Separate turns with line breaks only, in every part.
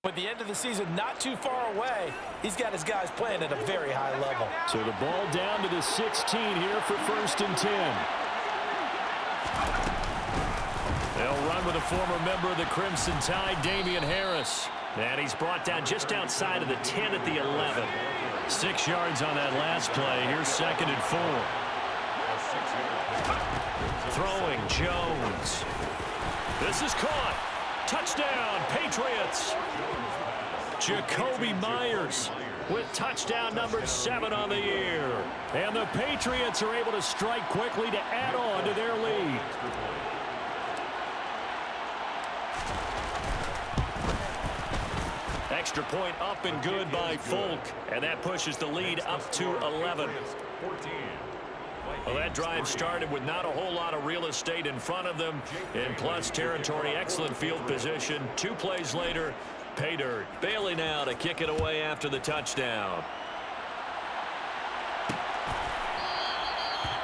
With the end of the season not too far away, he's got his guys playing at a very high level.
So the ball down to the 16 here for 1st and 10. They'll run with a former member of the Crimson Tide, Damian Harris. And he's brought down just outside of the 10 at the 11. 6 yards on that last play. Here's 2nd and 4. Throwing Jones. This is caught. Touchdown, Patriots. Jacoby Myers with touchdown number 7 on the year. And the Patriots are able to strike quickly to add on to their lead. Extra point up and good by Folk. And that pushes the lead up to 11. Well, that drive started with not a whole lot of real estate in front of them. In plus territory, excellent field position. 2 plays later, pay dirt. Bailey now to kick it away after the touchdown.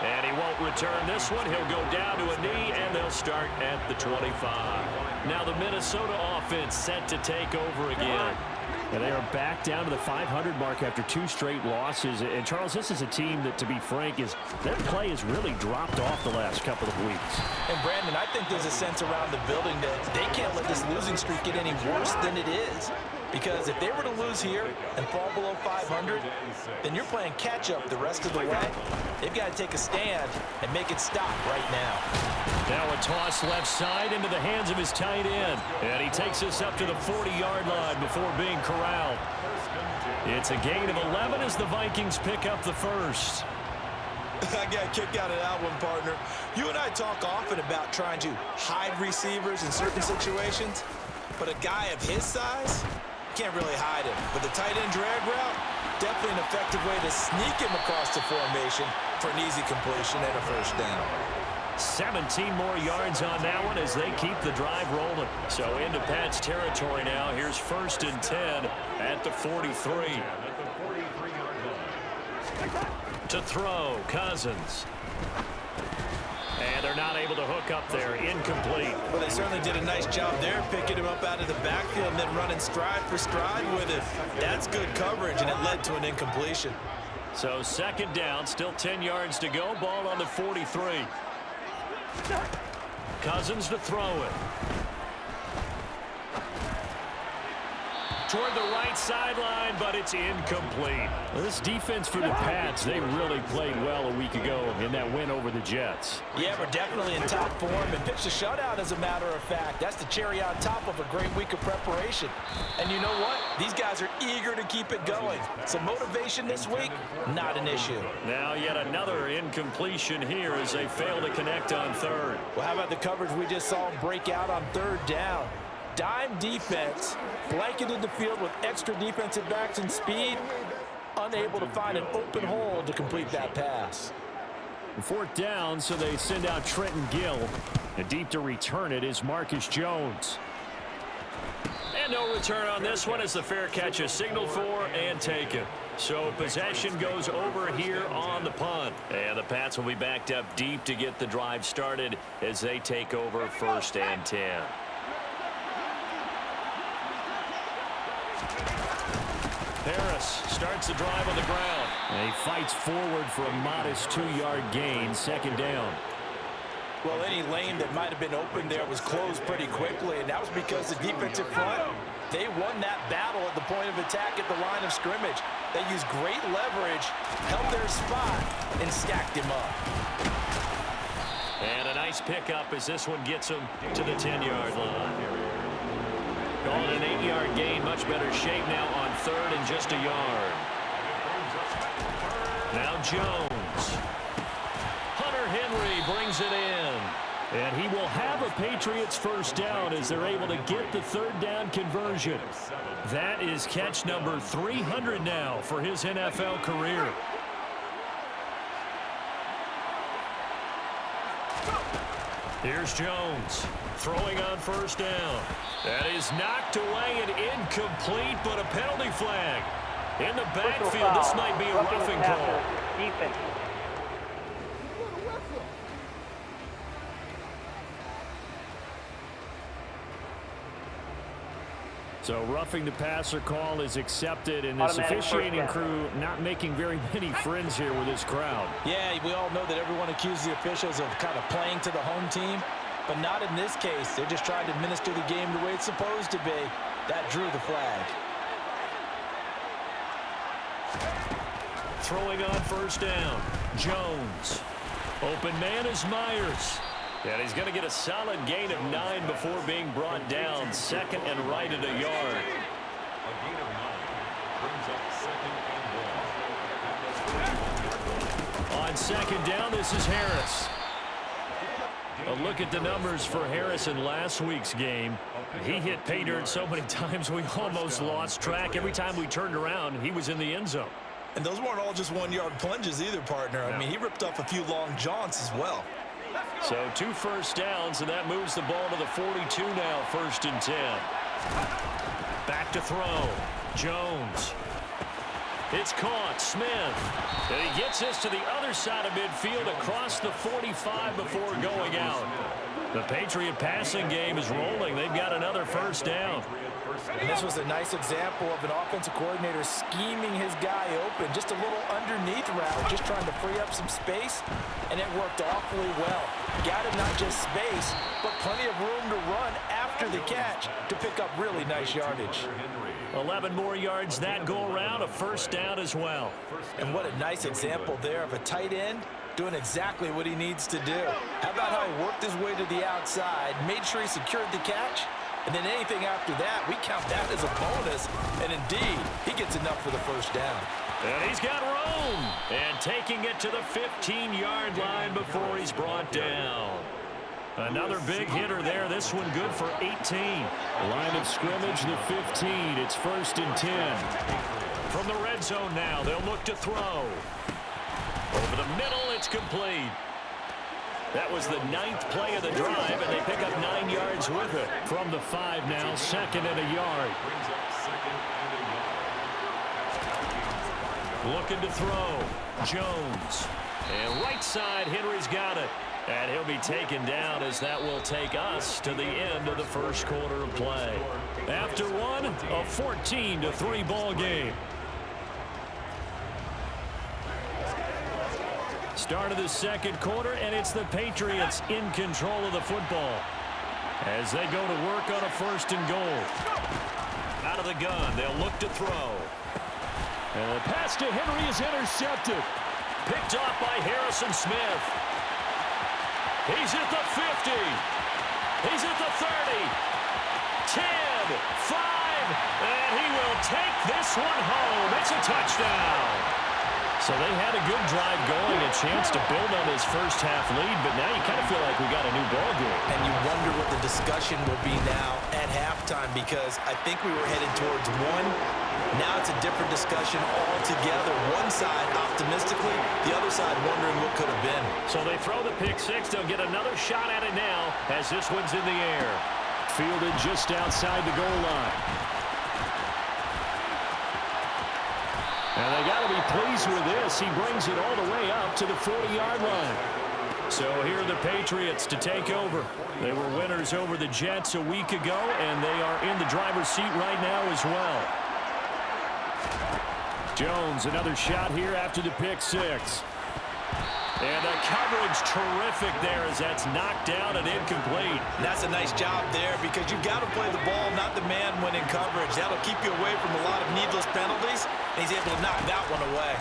And he won't return this one. He'll go down to a knee, and they'll start at the 25. Now the Minnesota offense set to take over again.
And they are back down to the 500 mark after 2 straight losses. And, Charles, this is a team that, to be frank, their play has really dropped off the last couple of weeks.
And, Brandon, I think there's a sense around the building that they can't let this losing streak get any worse than it is. Because if they were to lose here and fall below 500, then you're playing catch-up the rest of the way. They've got to take a stand and make it stop right now.
Now a toss left side into the hands of his tight end. And he takes us up to the 40-yard line before being corralled. It's a gain of 11 as the Vikings pick up the first.
I got a kick out of that one, partner. You and I talk often about trying to hide receivers in certain situations, but a guy of his size can't really hide him. But the tight end drag route, definitely an effective way to sneak him across the formation for an easy completion and a first down.
17 more yards on that one as they keep the drive rolling. So into Pat's territory now. Here's 1st and 10 at the 43. To throw, Cousins. And they're not able to hook up there. Incomplete.
Well, they certainly did a nice job there, picking him up out of the backfield and then running stride for stride with it. That's good coverage, and it led to an incompletion.
So 2nd down, still 10 yards to go. Ball on the 43. Cousins to throw it. Toward the right sideline, but it's incomplete.
Well, this defense for the Pats, they really played well a week ago in that win over the Jets.
Yeah, we're definitely in top form and pitched a shutout, as a matter of fact. That's the cherry on top of a great week of preparation. And you know what? These guys are eager to keep it going. So motivation this week, not an issue.
Now yet another incompletion here as they fail to connect on 3rd.
Well, how about the coverage we just saw break out on 3rd down? Dime defense, blanketed the field with extra defensive backs and speed, unable to find an open hole to complete that pass.
4th down, so they send out Trenton Gill. And deep to return it is Marcus Jones.
And no return on this one as the fair catch is signaled for and taken. So possession goes over here on the punt. And the Pats will be backed up deep to get the drive started as they take over 1st and 10. Harris starts the drive on the ground.
And he fights forward for a modest 2-yard gain, 2nd down.
Well, any lane that might have been open there was closed pretty quickly, and that was because the defensive front, they won that battle at the point of attack at the line of scrimmage. They used great leverage, held their spot, and stacked him up.
And a nice pickup as this one gets him to the 10-yard line. Calling an 8-yard gain, much better shape now on 3rd and just a yard. Now Jones. Hunter Henry brings it in.
And he will have a Patriots first down as they're able to get the 3rd down conversion.
That is catch number 300 now for his NFL career. Here's Jones throwing on 1st down. That is knocked away and incomplete, but a penalty flag. In the backfield, this might be a roughing call.
Defense.
So roughing the passer call is accepted, and this officiating crew not making very many friends here with this crowd.
Yeah, we all know that everyone accuses the officials of kind of playing to the home team, but not in this case. They're just trying to administer the game the way it's supposed to be. That drew the flag.
Throwing on first down, Jones. Open man is Myers. And he's going to get a solid gain of 9 before being brought down. Second and right at a yard.
A gain of 9 brings up second and goal.
On second down, this is Harris. A look at the numbers for Harris in last week's game. He hit pay dirt so many times we almost lost track. Every time we turned around, he was in the end zone.
And those weren't all just one-yard plunges either, partner. I mean, he ripped off a few long jaunts as well.
So 2 first downs, and that moves the ball to the 42 now, 1st and 10. Back to throw. Jones. It's caught. Smith. And he gets this to the other side of midfield across the 45 before going out. The Patriot passing game is rolling. They've got another first down.
And this was a nice example of an offensive coordinator scheming his guy open. Just a little underneath route, just trying to free up some space, and it worked awfully well. Got him not just space, but plenty of room to run after the catch to pick up really nice yardage.
11 more yards that go around, a first down as well.
And what a nice example there of a tight end doing exactly what he needs to do. How about how he worked his way to the outside, made sure he secured the catch, and then anything after that, we count that as a bonus. And indeed, he gets enough for the first down.
And he's got room. And taking it to the 15-yard line before he's brought down. Another big hitter there. This one good for 18.
Line of scrimmage, the 15. It's 1st and 10.
From the red zone now, they'll look to throw. Over the middle, it's complete. That was the 9th play of the drive, and they pick up 9 yards with it. From the 5 now, 2nd and a yard. Looking to throw. Jones. And right side, Henry's got it. And he'll be taken down as that will take us to the end of the first quarter of play. After one, a 14-3 ball game. Start of the second quarter, and it's the Patriots in control of the football as they go to work on a 1st and goal. Out of the gun, they'll look to throw. And the pass to Henry is intercepted. Picked off by Harrison Smith. He's at the 50. He's at the 30. 10, 5, and he will take this one home. It's a touchdown. So they had a good drive going, a chance to build on his first half lead, but now you kind of feel like we got a new ball game.
And you wonder what the discussion will be now at halftime, because I think we were headed towards one. Now it's a different discussion altogether. One side optimistically, the other side wondering what could have been.
So they throw the pick six. They'll get another shot at it now as this one's in the air.
Fielded just outside the goal line. And they got to be pleased with this. He brings it all the way up to the 40-yard line.
So here are the Patriots to take over. They were winners over the Jets a week ago, and they are in the driver's seat right now as well.
Jones, another shot here after the pick six.
And the coverage terrific there as that's knocked down and incomplete.
And that's a nice job there, because you've got to play the ball, not the man when in coverage. That'll keep you away from a lot of needless penalties, and he's able to knock that one away.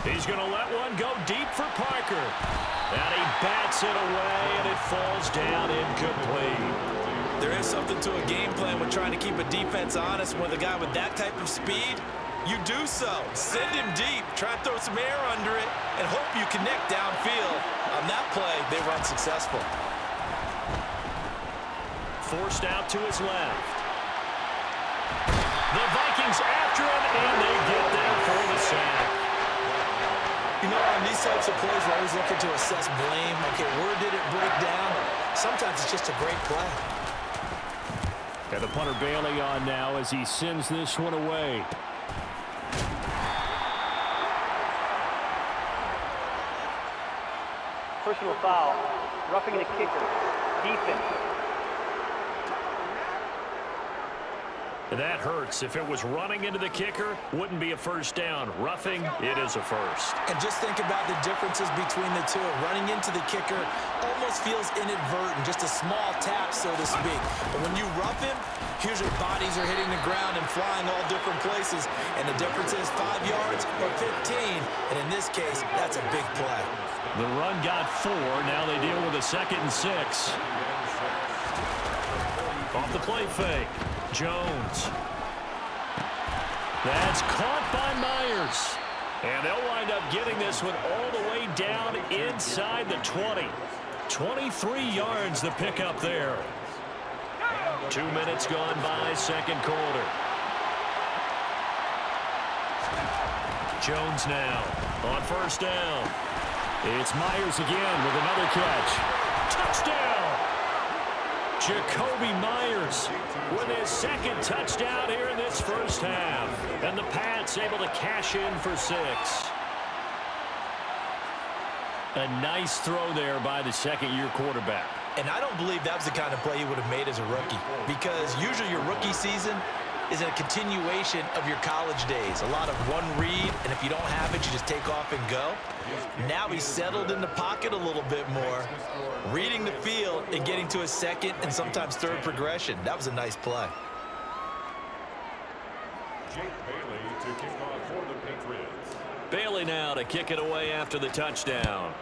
He's going to let one go deep for Parker. And he bats it away, and it falls down incomplete.
There is something to a game plan when trying to keep a defense honest. With a guy with that type of speed, you do so. Send him deep, try to throw some air under it, and hope you connect downfield. On that play, they run successful.
Forced out to his left. The Vikings after him, and they get there for the sack.
You know, on these types of plays, we're always looking to assess blame. Okay, where did it break down? Sometimes it's just a great play.
Got the punter Bailey on now as he sends this one away.
Personal foul, roughing the kicker, defense.
That hurts. If it was running into the kicker, wouldn't be a first down. Roughing, it is a first.
And just think about the differences between the two. Running into the kicker almost feels inadvertent, just a small tap, so to speak. But when you rough him, here's your bodies are hitting the ground and flying all different places. And the difference is 5 yards or 15. And in this case, that's a big play.
The run got 4. Now they deal with a 2nd and 6. Off the play fake. Jones. That's caught by Myers. And they'll wind up getting this one all the way down inside the 20. 23 yards the pickup there. 2 minutes gone by, second quarter. Jones now on first down.
It's Myers again with another catch.
Touchdown! Jacoby Myers with his 2nd touchdown here in this first half. And the Pats able to cash in for 6. A nice throw there by the second-year quarterback.
And I don't believe that was the kind of play he would have made as a rookie, because usually your rookie season is a continuation of your college days. A lot of one read, and if you don't have it, you just take off and go. Now he's settled in the pocket a little bit more, reading the field and getting to his 2nd and sometimes 3rd progression. That was a nice play.
Jake Bailey to kick off for the Patriots.
Bailey now to kick it away after the touchdown.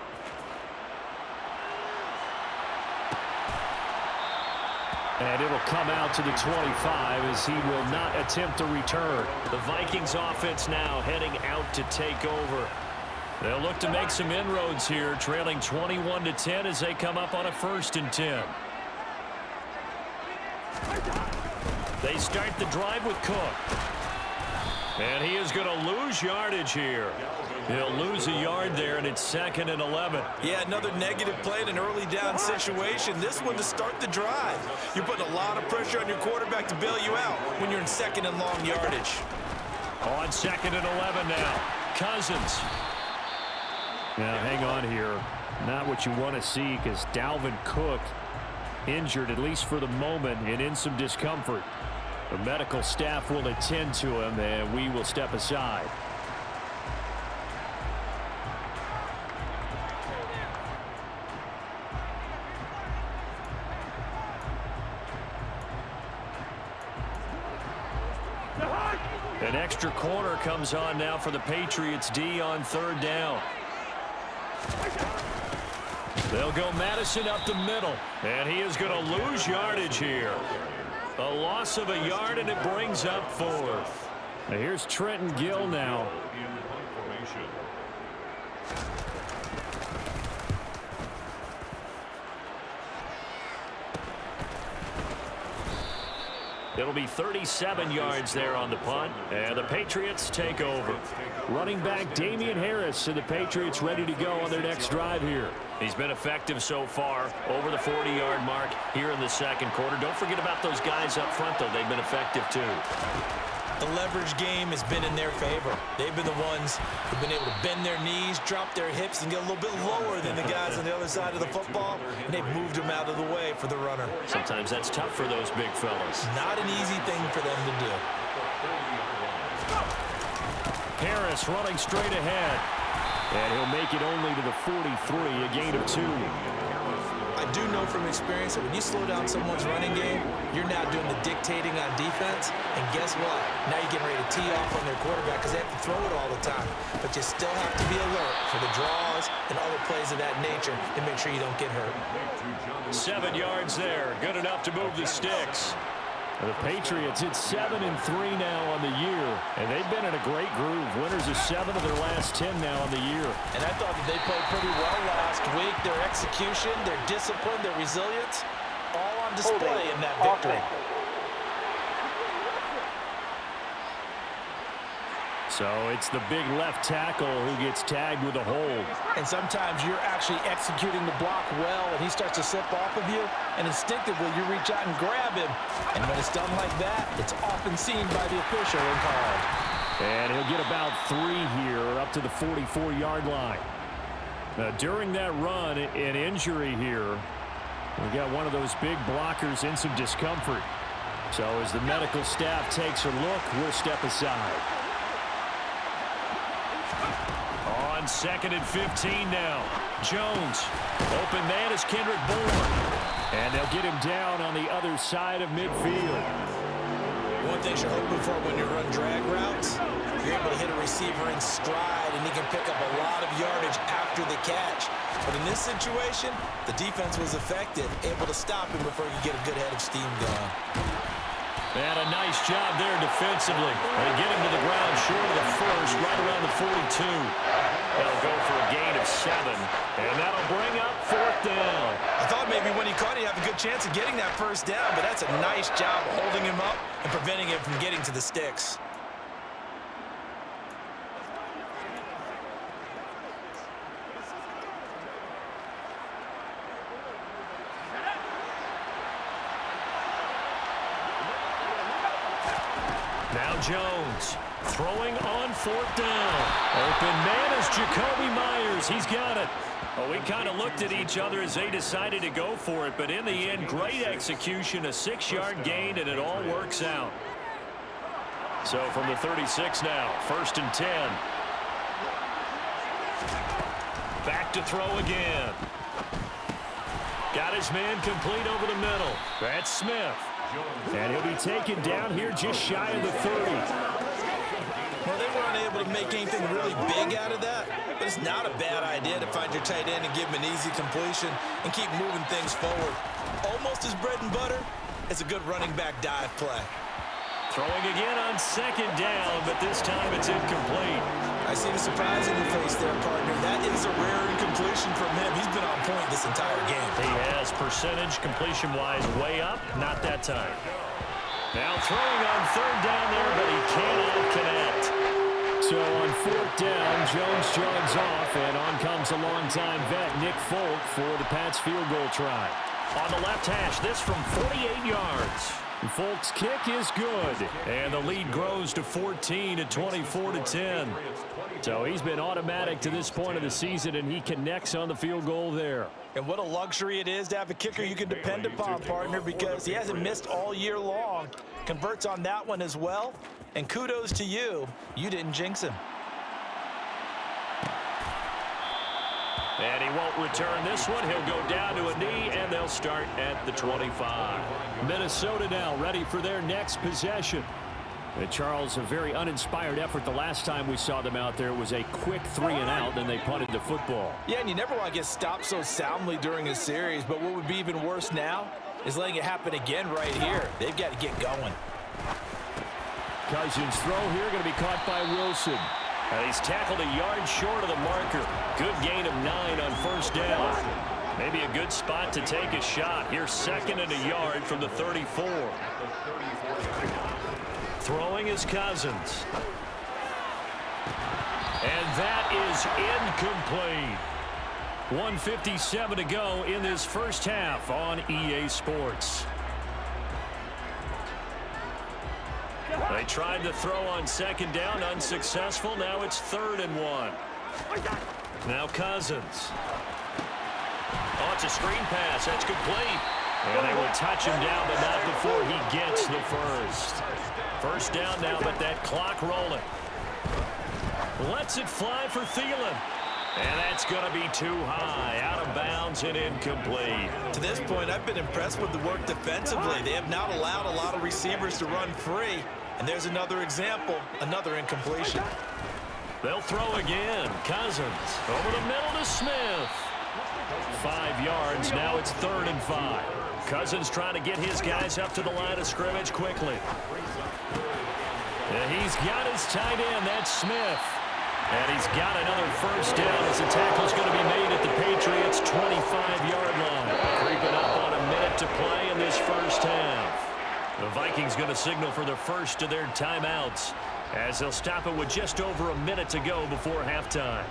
And it'll come out to the 25 as he will not attempt to return.
The Vikings offense now heading out to take over. They'll look to make some inroads here, trailing 21-10 as they come up on a 1st and 10. They start the drive with Cook. And he is going to lose yardage here. He'll lose a yard there, and it's 2nd and 11.
Yeah, another negative play in an early down situation. This one to start the drive. You're putting a lot of pressure on your quarterback to bail you out when you're in 2nd and long yardage.
On 2nd and 11 now. Cousins.
Now, hang on here. Not what you want to see, because Dalvin Cook injured, at least for the moment, and in some discomfort. The medical staff will attend to him, and we will step aside.
An extra corner comes on now for the Patriots D on 3rd down. They'll go Madison up the middle, and he is going to lose yardage here. A loss of a yard, and it brings up 4th.
Now here's Trenton Gill now.
It'll be 37 yards there on the punt, and the Patriots take over.
Running back Damian Harris, and the Patriots ready to go on their next drive here.
He's been effective so far, over the 40-yard mark here in the second quarter. Don't forget about those guys up front, though. They've been effective, too.
The leverage game has been in their favor. They've been the ones who've been able to bend their knees, drop their hips, and get a little bit lower than the guys on the other side of the football, and they've moved them out of the way for the runner.
Sometimes that's tough for those big fellas.
Not an easy thing for them to do.
Harris running straight ahead. And he'll make it only to the 43, a gain of 2.
I do know from experience that when you slow down someone's running game, you're now doing the dictating on defense. And guess what? Now you're getting ready to tee off on their quarterback because they have to throw it all the time. But you still have to be alert for the draws and other plays of that nature to make sure you don't get hurt.
7 yards there. Good enough to move the sticks.
The Patriots hit 7-3 now on the year, and they've been in a great groove. Winners of 7 of their last 10 now on the year.
And I thought that they played pretty well last week. Their execution, their discipline, their resilience, all on display in that victory.
So it's the big left tackle who gets tagged with a hold.
And sometimes you're actually executing the block well, and he starts to slip off of you, and instinctively you reach out and grab him. And when it's done like that, it's often seen by the official and called.
And he'll get about 3 here up to the 44-yard line. Now, during that run, an injury here. We got one of those big blockers in some discomfort. So as the medical staff takes a look, we'll step aside.
On 2nd and 15 now. Jones. Open man is Kendrick Bourne.
And they'll get him down on the other side of midfield.
One thing you're hoping for when you run drag routes, you're able to hit a receiver in stride, and he can pick up a lot of yardage after the catch. But in this situation, the defense was effective, able to stop him before he could get a good head of steam going.
And a nice job there defensively. They get him to the ground short of the first, right around the 42. They'll go for a gain of 7, and that'll bring up 4th down.
I thought maybe when he caught it, he'd have a good chance of getting that first down, but that's a nice job holding him up and preventing him from getting to the sticks.
Now Jones throwing on 4th down. Open man is Jacoby Myers. He's got it. Well, we kind of looked at each other as they decided to go for it, but in the end, great execution, a 6-yard gain, and it all works out. So from the 36 now, 1st and 10. Back to throw again. Got his man complete over the middle. That's Smith.
And he'll be taken down here just shy of the 30.
Well, they were unable to make anything really big out of that, but it's not a bad idea to find your tight end and give him an easy completion and keep moving things forward. Almost his bread and butter is a good running back dive play.
Throwing again on 2nd down, but this time it's incomplete.
I see the surprise in your face there, partner. That is a rare incompletion from him. He's been on point this entire game.
He has percentage completion-wise way up, not that time. Now throwing on 3rd down there, but he cannot connect.
So on 4th down, Jones jogs off, and on comes a longtime vet, Nick Folk, for the Pats field goal try.
On the left hash, this from 48 yards.
Folk's kick is good.
And the lead grows to 14 at 24-10.
So he's been automatic to this point of the season, and he connects on the field goal there.
And what a luxury it is to have a kicker you can depend upon, partner, because he hasn't missed all year long. Converts on that one as well. And kudos to you. You didn't jinx him.
And he won't return this one. He'll go down to a knee, and they'll start at the 25.
Minnesota now ready for their next possession. And Charles, a very uninspired effort the last time we saw them out there. It was a quick 3-and-out, then they punted the football.
Yeah, and you never want to get stopped so soundly during a series, but what would be even worse now is letting it happen again right here. They've got to get going.
Cousins' throw here going to be caught by Wilson.
And he's tackled a yard short of the marker. Good gain of 9 on 1st down. Maybe a good spot to take a shot. Here's 2nd and a yard from the 34. Throwing is Cousins. And that is incomplete. 1:57 to go in this first half on EA Sports. They tried to throw on 2nd down, unsuccessful. Now it's 3rd and 1. Now Cousins. Oh, it's a screen pass. That's complete. And they will touch him down, but not before he gets the first. 1st down now, but that clock rolling. Lets it fly for Thielen. And that's going to be too high. Out of bounds and incomplete.
To this point, I've been impressed with the work defensively. They have not allowed a lot of receivers to run free. And there's another example, another incompletion.
They'll throw again. Cousins over the middle to Smith. 5 yards. Now it's 3rd and 5. Cousins trying to get his guys up to the line of scrimmage quickly. And he's got his tight end. That's Smith. And he's got another 1st down as the tackle's going to be made at the Patriots' 25-yard line. Creeping up on a minute to play in this first half. The Vikings going to signal for the first of their timeouts as they'll stop it with just over a minute to go before halftime.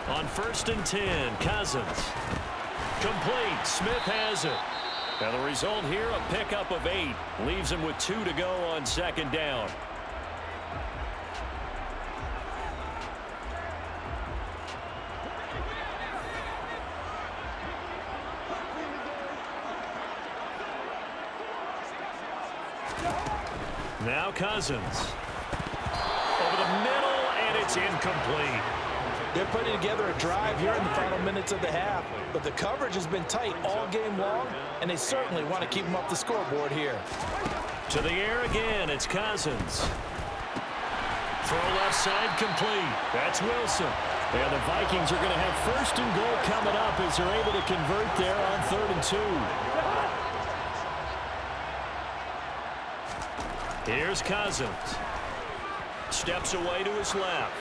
On 1st and 10, Cousins. Complete. Smith has it. And the result here, a pickup of 8. Leaves him with 2 to go on 2nd down. Now Cousins. Over the middle, and it's incomplete.
They're putting together a drive here in the final minutes of the half, but the coverage has been tight all game long, and they certainly want to keep them up the scoreboard here.
To the air again, it's Cousins. Throw left side complete. That's Wilson.
And the Vikings are going to have 1st and goal coming up as they're able to convert there on 3rd and 2.
Here's Cousins. Steps away to his left.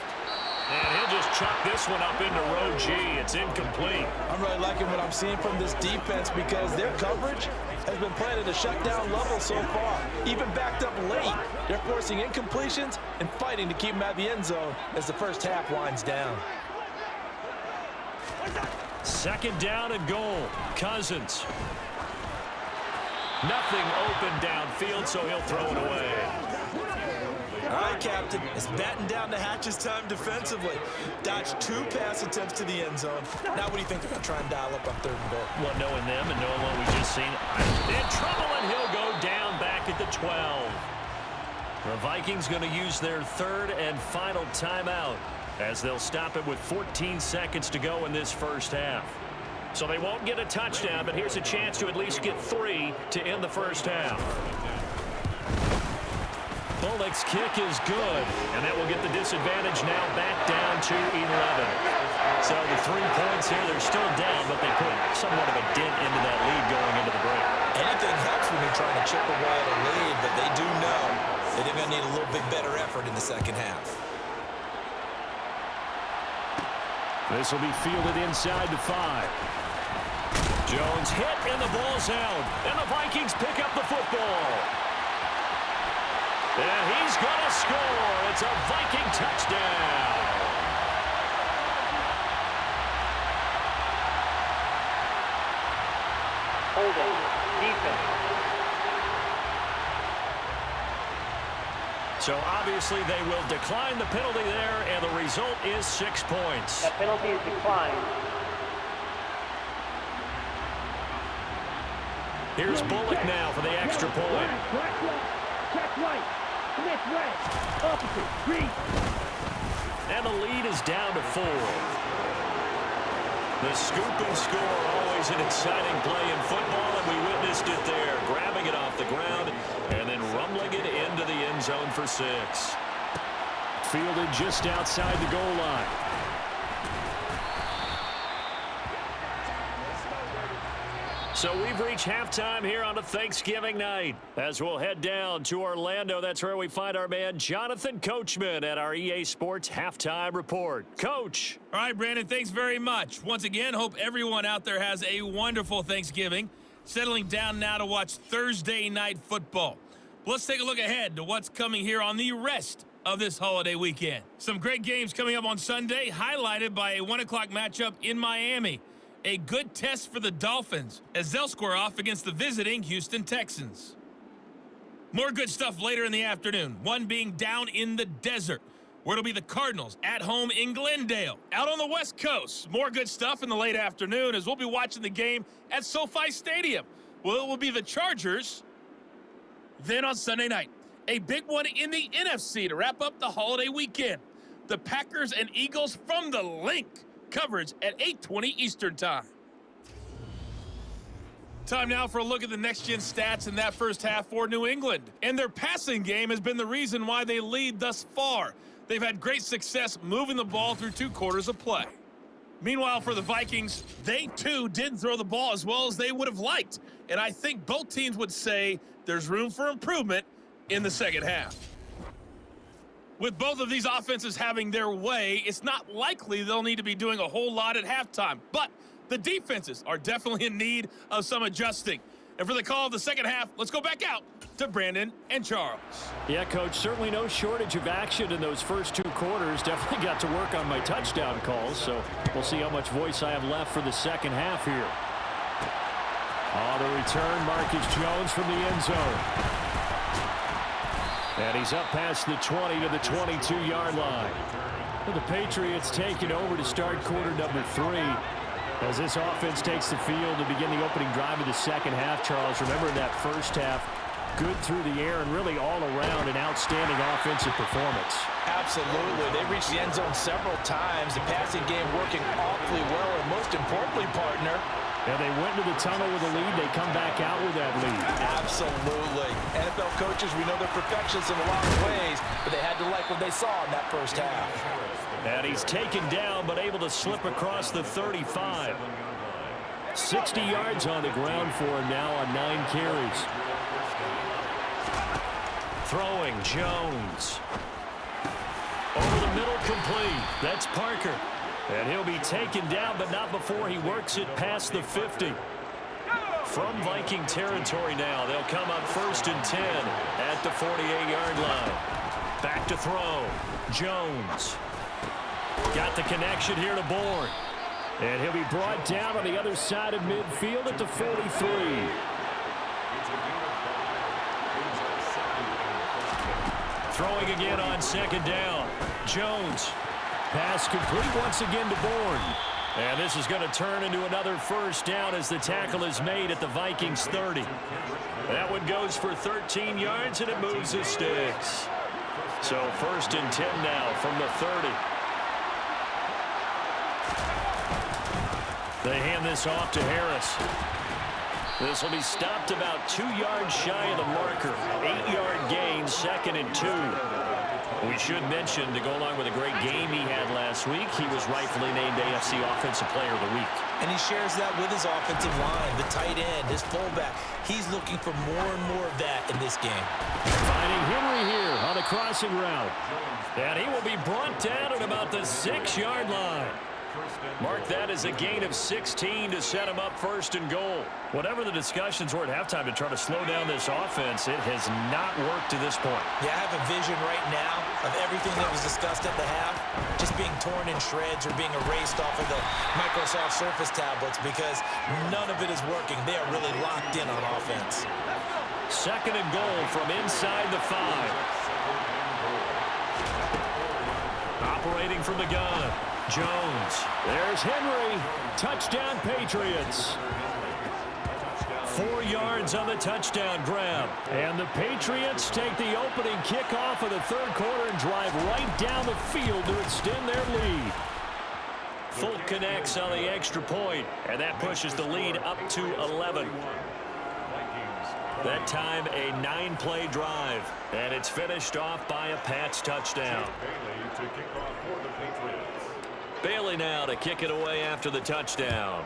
And he'll just chuck this one up into row G. It's incomplete.
I'm really liking what I'm seeing from this defense because their coverage has been playing at a shutdown level so far. Even backed up late, they're forcing incompletions and fighting to keep them out of the end zone as the first half winds down.
2nd down and goal. Cousins. Nothing open downfield, so he'll throw it away.
All right, Captain, it's batten down the hatches time defensively. Dodged 2 pass attempts to the end zone. Now what do you think they're going to try and dial up on 3rd and goal?
Well, knowing them and knowing what we just seen, in trouble, and he'll go down back at the 12. The Vikings going to use their 3rd and final timeout as they'll stop it with 14 seconds to go in this first half. So they won't get a touchdown, but here's a chance to at least get 3 to end the first half. Bullock's kick is good, and that will get the disadvantage now back down to 11. So the 3 points here, they're still down, but they put somewhat of a dent into that lead going into the break.
Anything helps when you're trying to chip away at a lead, but they do know that they're going to need a little bit better effort in the second half.
This will be fielded inside the 5.
Jones hit, and the ball's out, and the Vikings pick up the football. And he's going to score. It's a Viking touchdown.
Holding. Defense.
So obviously they will decline the penalty there, and the result is 6 points.
That penalty is declined.
Here's Bullock now for the extra point.
Check right. Smith right. Opposite. Green.
And the lead is down to 4. The scoop and score, always an exciting play in football, and we witnessed it there, grabbing it off the ground and then rumbling it into the end zone for 6.
Fielded just outside the goal line.
So we've reached halftime here on a Thanksgiving night. As we'll head down to Orlando, that's where we find our man Jonathan Coachman at our EA Sports Halftime Report. Coach.
All right, Brandon, thanks very much. Once again, hope everyone out there has a wonderful Thanksgiving. Settling down now to watch Thursday night football. Let's take a look ahead to what's coming here on the rest of this holiday weekend. Some great games coming up on Sunday, highlighted by a 1 o'clock matchup in Miami. A good test for the Dolphins as they'll square off against the visiting Houston Texans. More good stuff later in the afternoon, one being down in the desert, where it'll be the Cardinals at home in Glendale. Out on the West Coast, more good stuff in the late afternoon as we'll be watching the game at SoFi Stadium. Well, it will be the Chargers. Then on Sunday night, a big one in the NFC to wrap up the holiday weekend. The Packers and Eagles from the Link. Coverage at 8:20 Eastern Time. Time now for a look at the next-gen stats in that first half for New England. And their passing game has been the reason why they lead thus far. They've had great success moving the ball through 2 quarters of play. Meanwhile, for the Vikings, they too didn't throw the ball as well as they would have liked. And I think both teams would say there's room for improvement in the second half. With both of these offenses having their way, it's not likely they'll need to be doing a whole lot at halftime. But the defenses are definitely in need of some adjusting. And for the call of the second half, let's go back out to Brandon and Charles.
Yeah, Coach, certainly no shortage of action in those first 2 quarters. Definitely got to work on my touchdown calls, so we'll see how much voice I have left for the second half here. On the return, Marcus Jones from the end zone. And he's up past the 20 to the 22-yard line. The Patriots taking over to start quarter number 3. As this offense takes the field to begin the opening drive of the second half, Charles, remember in that first half, good through the air and really all around an outstanding offensive performance.
Absolutely. They reached the end zone several times. The passing game working awfully well, and most importantly, partner,
and they went to the tunnel with a lead. They come back out with that lead.
Absolutely. NFL coaches, we know they're perfectionists in a lot of ways, but they had to like what they saw in that first half.
And he's taken down, but able to slip across the 35. 60 yards on the ground for him now on 9 carries. Throwing, Jones. Over the middle, complete. That's Parker. And he'll be taken down, but not before he works it past the 50. From Viking territory now, they'll come up 1st and 10 at the 48-yard line. Back to throw. Jones. Got the connection here to Bourne. And he'll be brought down on the other side of midfield at the 43. Throwing again on 2nd down. Jones. Pass complete once again to Bourne. And this is going to turn into another 1st down as the tackle is made at the Vikings 30. That one goes for 13 yards, and it moves the sticks. So 1st and 10 now from the 30. They hand this off to Harris. This will be stopped about 2 yards shy of the marker. 8-yard gain, 2nd and 2. We should mention, to go along with a great game he had last week, he was rightfully named AFC Offensive Player of the Week.
And he shares that with his offensive line, the tight end, his fullback. He's looking for more and more of that in this game.
Finding Henry here on the crossing route. And he will be brought down at about the 6-yard line. Mark that as a gain of 16 to set him up 1st and goal. Whatever the discussions were at halftime to try to slow down this offense, it has not worked to this point.
Yeah, I have a vision right now of everything that was discussed at the half just being torn in shreds or being erased off of the Microsoft Surface tablets because none of it is working. They are really locked in on offense.
2nd and goal from inside the 5. Operating from the gun. Jones. There's Henry. Touchdown, Patriots. 4 yards on the touchdown grab. And the Patriots take the opening kickoff of the 3rd quarter and drive right down the field to extend their lead. Folk connects on the extra point, and that pushes the lead up to 11. That time, a 9-play drive, and it's finished off by a Pats touchdown.
Bailey to kick off for the Patriots.
Bailey now to kick it away after the touchdown.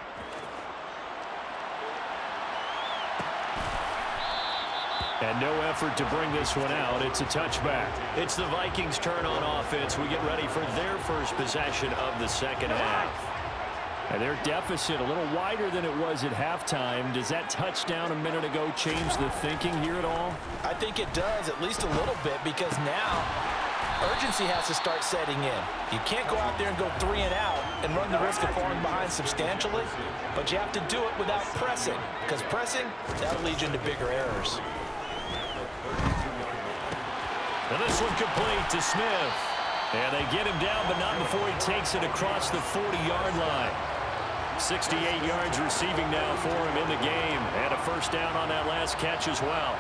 And no effort to bring this one out. It's a touchback. It's the Vikings' turn on offense. We get ready for their first possession of the 2nd half. And their deficit a little wider than it was at halftime. Does that touchdown a minute ago change the thinking here at all?
I think it does, at least a little bit, because now urgency has to start setting in. You can't go out there and go 3 and out and run the risk of falling behind substantially, but you have to do it without pressing, because pressing, that'll lead you into bigger errors.
And this one complete to Smith. And they get him down, but not before he takes it across the 40-yard line. 68 yards receiving now for him in the game, and a 1st down on that last catch as well.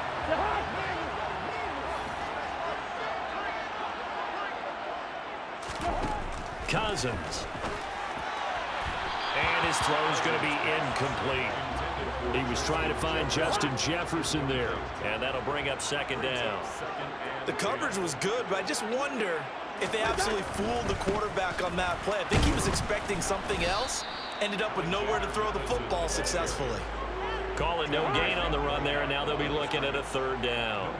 Cousins. And his throw is going to be incomplete. He was trying to find Justin Jefferson there, and that'll bring up 2nd down.
The coverage was good, but I just wonder if they absolutely fooled the quarterback on that play. I think he was expecting something else, ended up with nowhere to throw the football successfully.
Call it no gain on the run there, and now they'll be looking at a 3rd down.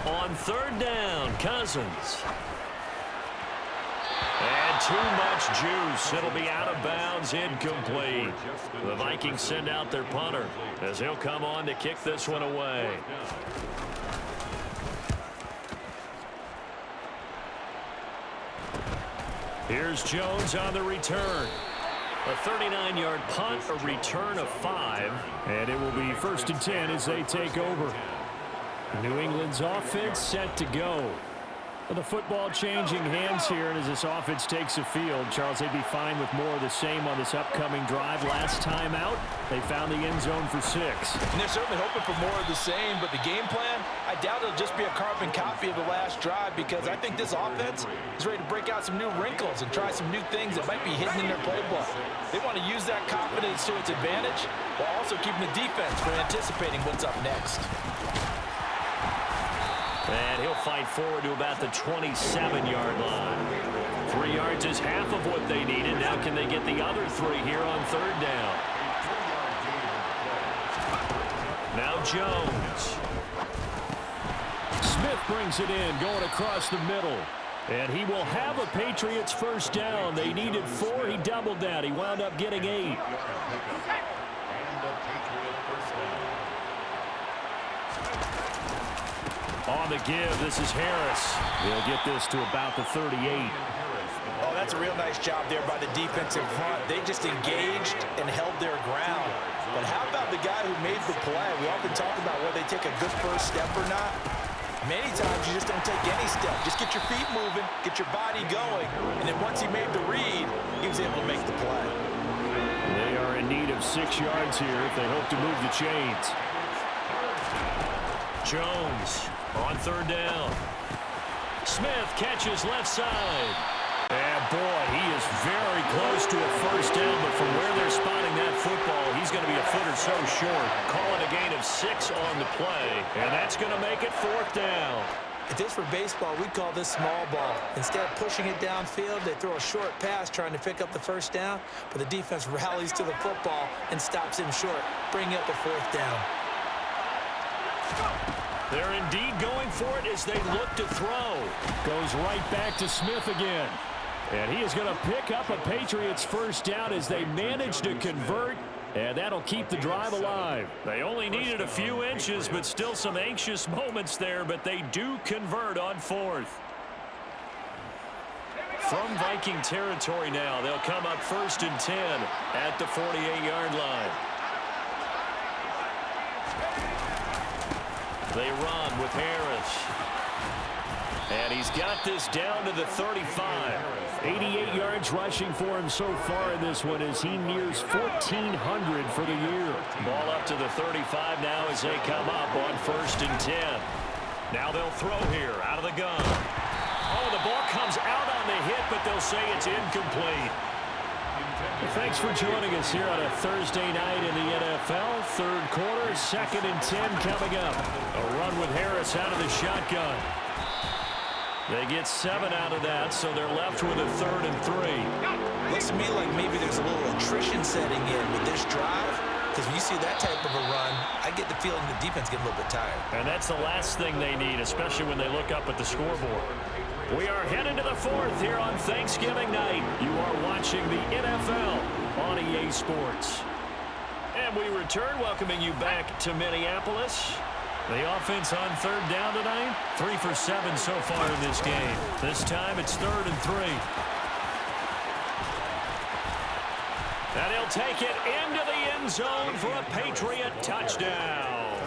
On 3rd down, Cousins. And too much juice. It'll be out of bounds, incomplete. The Vikings send out their punter as he'll come on to kick this one away. Here's Jones on the return. A 39-yard punt, a return of 5, and it will be 1st and 10 as they take over. New England's offense set to go. Well, the football changing hands here, and as this offense takes the field, Charles, they'd be fine with more of the same on this upcoming drive. Last time out, they found the end zone for 6.
And they're certainly hoping for more of the same, but the game plan, I doubt it'll just be a carbon copy of the last drive, because I think this offense is ready to break out some new wrinkles and try some new things that might be hidden in their playbook. They want to use that confidence to its advantage while also keeping the defense from anticipating what's up next.
And he'll fight forward to about the 27-yard line. 3 yards is half of what they needed. Now can they get the other 3 here on 3rd down? Now Jones.
Smith brings it in, going across the middle. And he will have a Patriots first down. They needed 4. He doubled that. He wound up getting 8. On the give, this is Harris. He'll get this to about the 38.
Oh, that's a real nice job there by the defensive front. They just engaged and held their ground. But how about the guy who made the play? We often talk about whether they take a good first step or not. Many times you just don't take any step. Just get your feet moving, get your body going, and then once he made the read, he was able to make the play.
They are in need of 6 yards here if they hope to move the chains.
Jones on 3rd down. Smith catches left side.
And boy, he is very close to a first down, but from where they're spotting that football, he's going to be a foot or so short.
Call it a gain of 6 on the play, and that's going to make it 4th down.
If this were baseball, we'd call this small ball. Instead of pushing it downfield, they throw a short pass trying to pick up the first down, but the defense rallies to the football and stops him short, bringing up a 4th down.
They're indeed going for it as they look to throw.
Goes right back to Smith again. And he is going to pick up a Patriots first down as they manage to convert, and that'll keep the drive alive.
They only needed a few inches, but still some anxious moments there, but they do convert on 4th. From Viking territory now, they'll come up 1st and 10 at the 48-yard line. They run with Harris. And he's got this down to the 35.
88 yards rushing for him so far in this one as he nears 1,400 for the year.
Ball up to the 35 now as they come up on 1st and 10. Now they'll throw here out of the gun. Oh, the ball comes out on the hit, but they'll say it's incomplete.
Thanks for joining us here on a Thursday night in the NFL. 3rd quarter, 2nd and 10 coming up. A run with Harris out of the shotgun. They get 7 out of that, so they're left with a 3rd and 3.
Looks to me like maybe there's a little attrition setting in with this drive, because when you see that type of a run, I get the feeling the defense gets a little bit tired.
And that's the last thing they need, especially when they look up at the scoreboard. We are headed to the 4th here on Thanksgiving night. You are watching the NFL on EA Sports. And we return, welcoming you back to Minneapolis. The offense on 3rd down tonight, 3 for 7 so far in this game. This time it's 3rd and 3. And he'll take it into the end zone for a Patriot touchdown.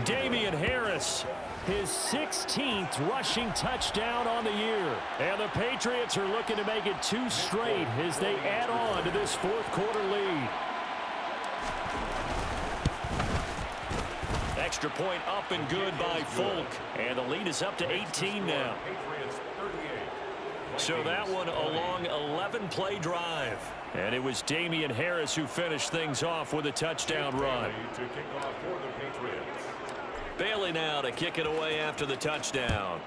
Damian Harris, his 16th rushing touchdown on the year. And the Patriots are looking to make it 2 straight as they add on to this 4th quarter lead.
Extra point up and good by Folk. And the lead is up to 18 now. So that one a long 11-play drive. And it was Damian Harris who finished things off with a touchdown run. Bailey now to kick it away after the touchdown.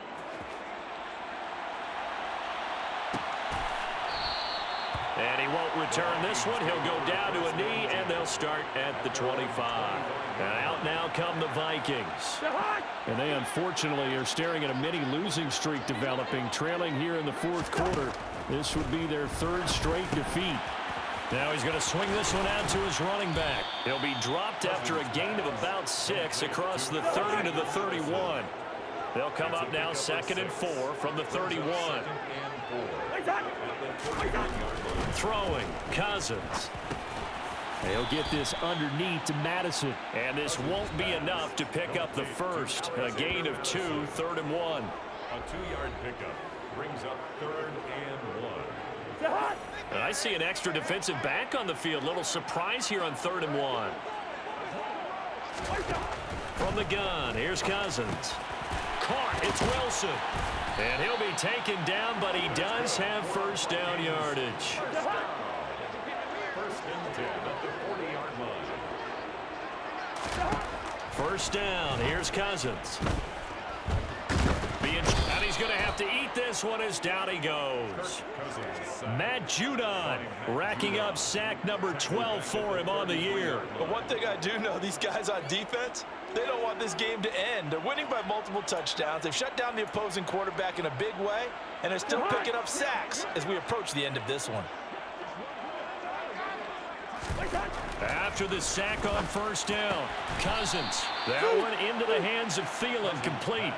And he won't return this one. He'll go down to a knee, and they'll start at the 25. And out now come the Vikings.
And they unfortunately are staring at a mini losing streak developing, trailing here in the 4th quarter. This would be their 3rd straight defeat.
Now he's going to swing this one out to his running back. He'll be dropped after a gain of about 6 across the 30 to the 31. They'll come up now 2nd and 4 from the 31. Throwing, Cousins.
They'll get this underneath to Madison.
And this won't be enough to pick up the first. A gain of 2, 3rd and 1.
A 2-yard pickup brings up 3rd and 1.
And I see an extra defensive back on the field. Little surprise here on 3rd and 1. From the gun, here's Cousins. Caught, it's Wilson. And he'll be taken down, but he does have first down yardage.
1st and 10 at the 40-yard line.
First down, here's Cousins. And he's going to have to eat this one as down he goes. Matt Judon racking up sack number 12 for him on the year.
But one thing I do know, these guys on defense, they don't want this game to end. They're winning by multiple touchdowns. They've shut down the opposing quarterback in a big way, and they're still picking up sacks as we approach the end of this one.
After the sack on first down, Cousins. That one into the hands of Thielen, complete.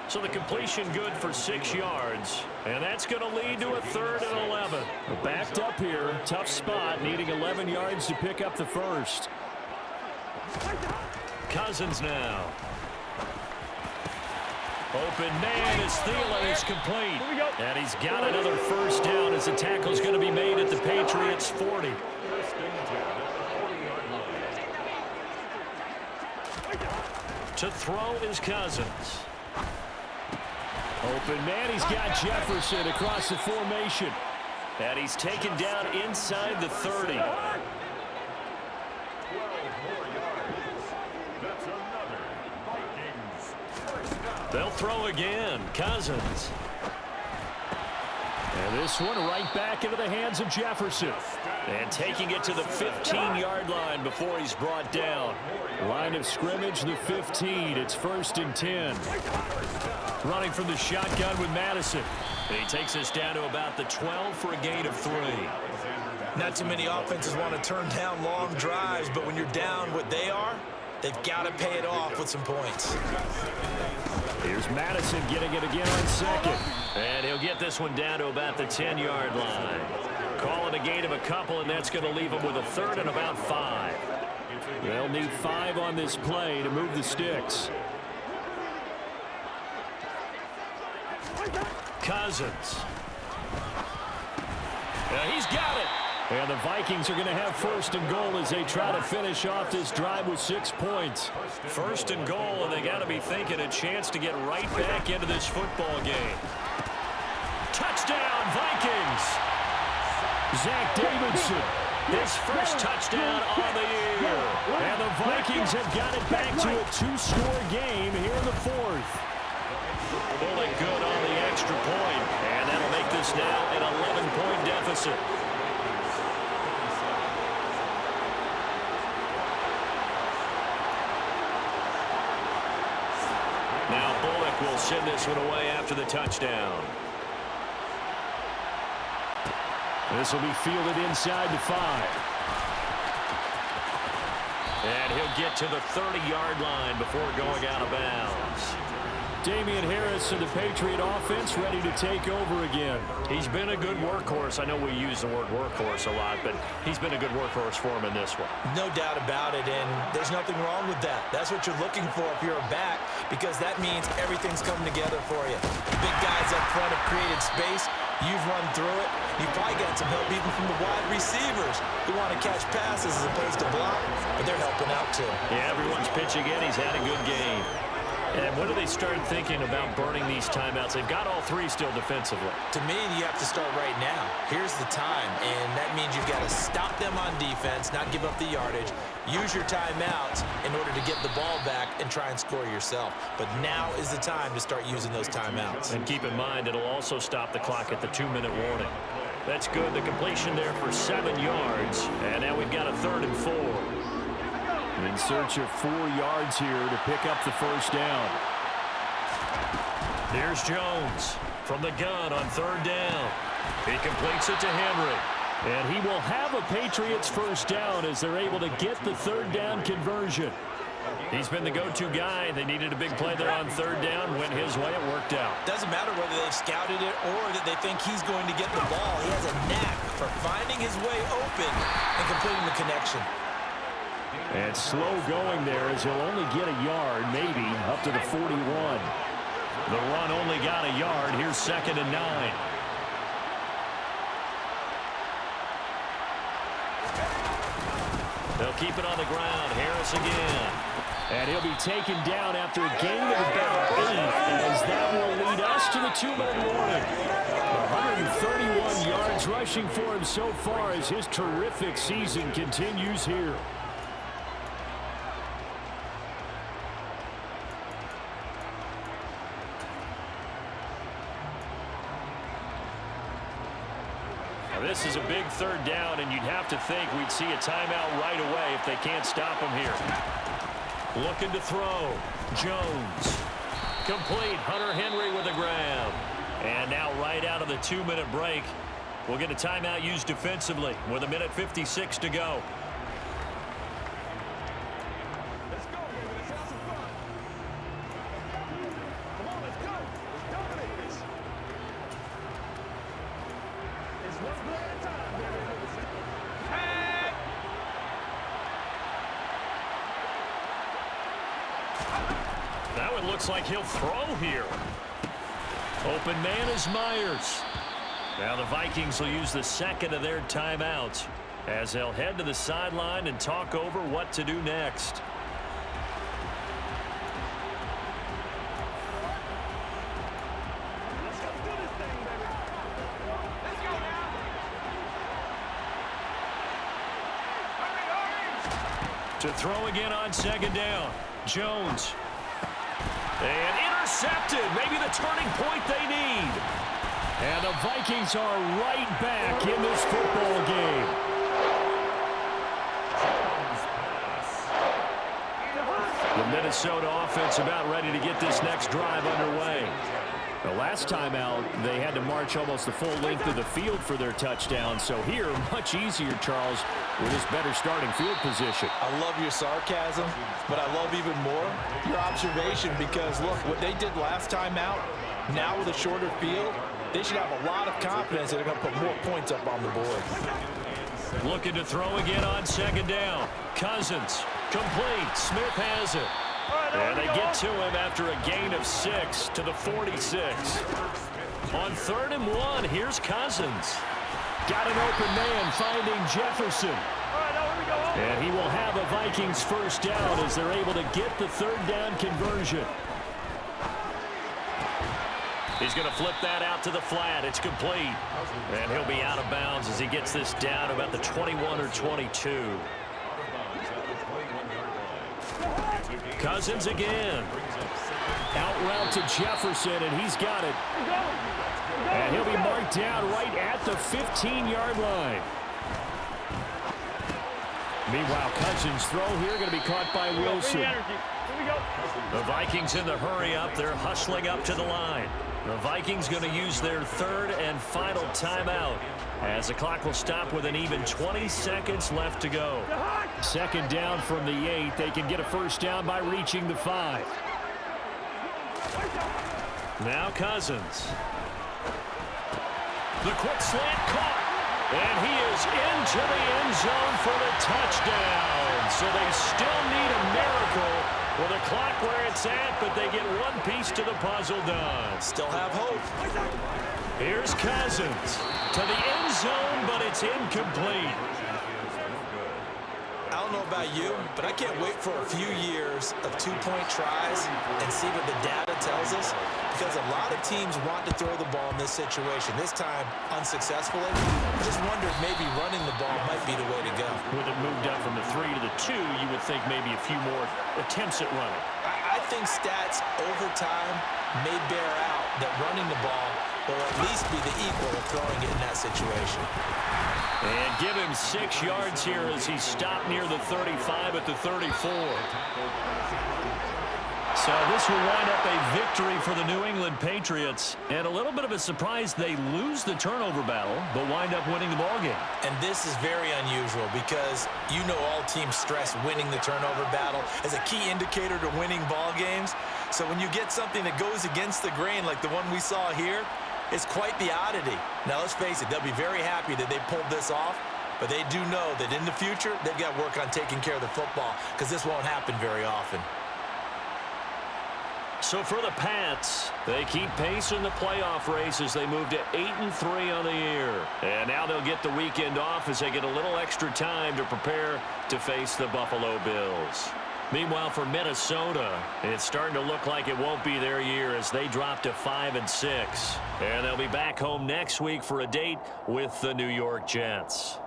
So the completion good for 6 yards. And that's going to lead to a 3rd and 11.
Backed up here. Tough spot. Needing 11 yards to pick up the first.
Cousins now. Open man as Thielen is complete. And he's got another first down as the tackle's going to be made at the Patriots 40. To throw is Cousins.
Open man, he's got Jefferson across the formation.
And he's taken down inside the 30.
12 more yards. That's another Vikings first down.
They'll throw again. Cousins.
And this one right back into the hands of Jefferson.
And taking it to the 15-yard line before he's brought down.
Line of scrimmage, the 15. It's 1st and 10.
Running from the shotgun with Madison. And he takes us down to about the 12 for a gain of 3.
Not too many offenses want to turn down long drives, but when you're down what they are, they've got to pay it off with some points.
Here's Madison getting it again on 2nd.
And he'll get this one down to about the 10-yard line. Call it a gain of a couple, and that's going to leave him with a 3rd and about 5.
They'll need 5 on this play to move the sticks.
Cousins. He's got it.
And the Vikings are going to have 1st and goal as they try to finish off this drive with 6 points.
1st and goal, and they got to be thinking a chance to get right back into this football game. Touchdown, Vikings!
Zach Davidson.
His first touchdown on the year.
And the Vikings have got it back to a 2-score game here in the 4th.
Pulling good on the extra point. And that'll make this now an 11-point deficit. Now Bullock will send this one away after the touchdown.
This will be fielded inside the 5.
And he'll get to the 30-yard line before going out of bounds.
Damian Harris and the Patriot offense ready to take over again.
He's been a good workhorse. I know we use the word workhorse a lot, but he's been a good workhorse for him in this one.
No doubt about it, and there's nothing wrong with that. That's what you're looking for if you're a back, because that means everything's coming together for you. Big guys up front have created space. You've run through it. You've probably got some help even from the wide receivers who want to catch passes as opposed to block, but they're helping out too.
Yeah, everyone's pitching in. He's had a good game. And when do they start thinking about burning these timeouts? They've got all 3 still defensively.
To me, you have to start right now. Here's the time, and that means you've got to stop them on defense, not give up the yardage, use your timeouts in order to get the ball back and try and score yourself. But now is the time to start using those timeouts.
And keep in mind, it'll also stop the clock at the 2-minute warning. That's good. The completion there for 7 yards. And now we've got a 3rd and 4.
In search of 4 yards here to pick up the first down.
Here's Jones from the gun on 3rd down. He completes it to Henry.
And he will have a Patriots first down as they're able to get the 3rd down conversion.
He's been the go-to guy. They needed a big play there on 3rd down. Went his way. It worked out.
Doesn't matter whether they've scouted it or that they think he's going to get the ball. He has a knack for finding his way open and completing the connection.
And slow going there as he'll only get a yard, maybe, up to the 41.
The run only got a yard. Here's 2nd and 9. They'll keep it on the ground. Harris again.
And he'll be taken down after a gain of about 8, as that will lead us to the 2-minute warning. 131 yards rushing for him so far as his terrific season continues here.
Now, this is a big 3rd down, and you'd have to think we'd see a timeout right away if they can't stop him here. Looking to throw. Jones. Complete. Hunter Henry with a grab. And now right out of the 2-minute break, we'll get a timeout used defensively with 1:56 to go.
Let's go, baby. Let's have some fun. Come on, let's go. Let's dominate this. It's one play at a time, baby. Hey!
Now it looks like he'll throw here. Open man is Myers. Now the Vikings will use the 2nd of their timeouts as they'll head to the sideline and talk over what to do next.
Let's go do this thing, baby. Let's go now. Hurry, hurry.
To throw again on 2nd down. Jones. And intercepted. Maybe the turning point they need.
And the Vikings are right back in this football game.
The Minnesota offense about ready to get this next drive underway.
The last time out, they had to march almost the full length of the field for their touchdown. So here, much easier, Charles, with this better starting field position.
I love your sarcasm, but I love even more your observation because, look, what they did last time out, now with a shorter field, they should have a lot of confidence that they're going to put more points up on the board.
Looking to throw again on 2nd down. Cousins. Complete. Smith has it. And they get to him after a gain of 6 to the 46. On 3rd and 1, here's Cousins.
Got an open man finding Jefferson. And he will have a Vikings 1st down as they're able to get the 3rd down conversion.
He's going to flip that out to the flat. It's complete. And he'll be out of bounds as he gets this down about the 21 or 22. Cousins again.
Out route to Jefferson, and he's got it. And he'll be marked down right at the 15-yard line. Meanwhile, Cousins' throw here going to be caught by Wilson.
The Vikings in the hurry up. They're hustling up to the line. The Vikings going to use their 3rd and final timeout as the clock will stop with an even 20 seconds left to go.
2nd down from the 8. They can get a 1st down by reaching the 5.
Now Cousins. The quick slant caught. And he is into the end zone for the touchdown. So they still need a miracle with the clock where it's at, but they get one piece to the puzzle done.
Still have hope.
Here's Cousins to the end zone, but it's incomplete.
I don't know about you, but I can't wait for a few years of 2-point tries and see what the data tells us, because a lot of teams want to throw the ball in this situation. This time, unsuccessfully. I just wonder if maybe running the ball might be the way to go.
With it moved up from the 3 to the 2, you would think maybe a few more attempts at running.
I think stats over time may bear out that running the ball will at least be the equal of throwing it in that situation.
And give him 6 yards here as he stopped near the 35 at the 34. So this will wind up a victory for the New England Patriots. And a little bit of a surprise, they lose the turnover battle, but wind up winning the ballgame.
And this is very unusual because you know all teams stress winning the turnover battle as a key indicator to winning ball games. So when you get something that goes against the grain like the one we saw here, it's quite the oddity. Now, let's face it, they'll be very happy that they pulled this off, but they do know that in the future, they've got to work on taking care of the football because this won't happen very often.
So for the Pats, they keep pace in the playoff race as they move to 8-3 on the year. And now they'll get the weekend off as they get a little extra time to prepare to face the Buffalo Bills. Meanwhile, for Minnesota, it's starting to look like it won't be their year as they drop to 5-6. And they'll be back home next week for a date with the New York Jets.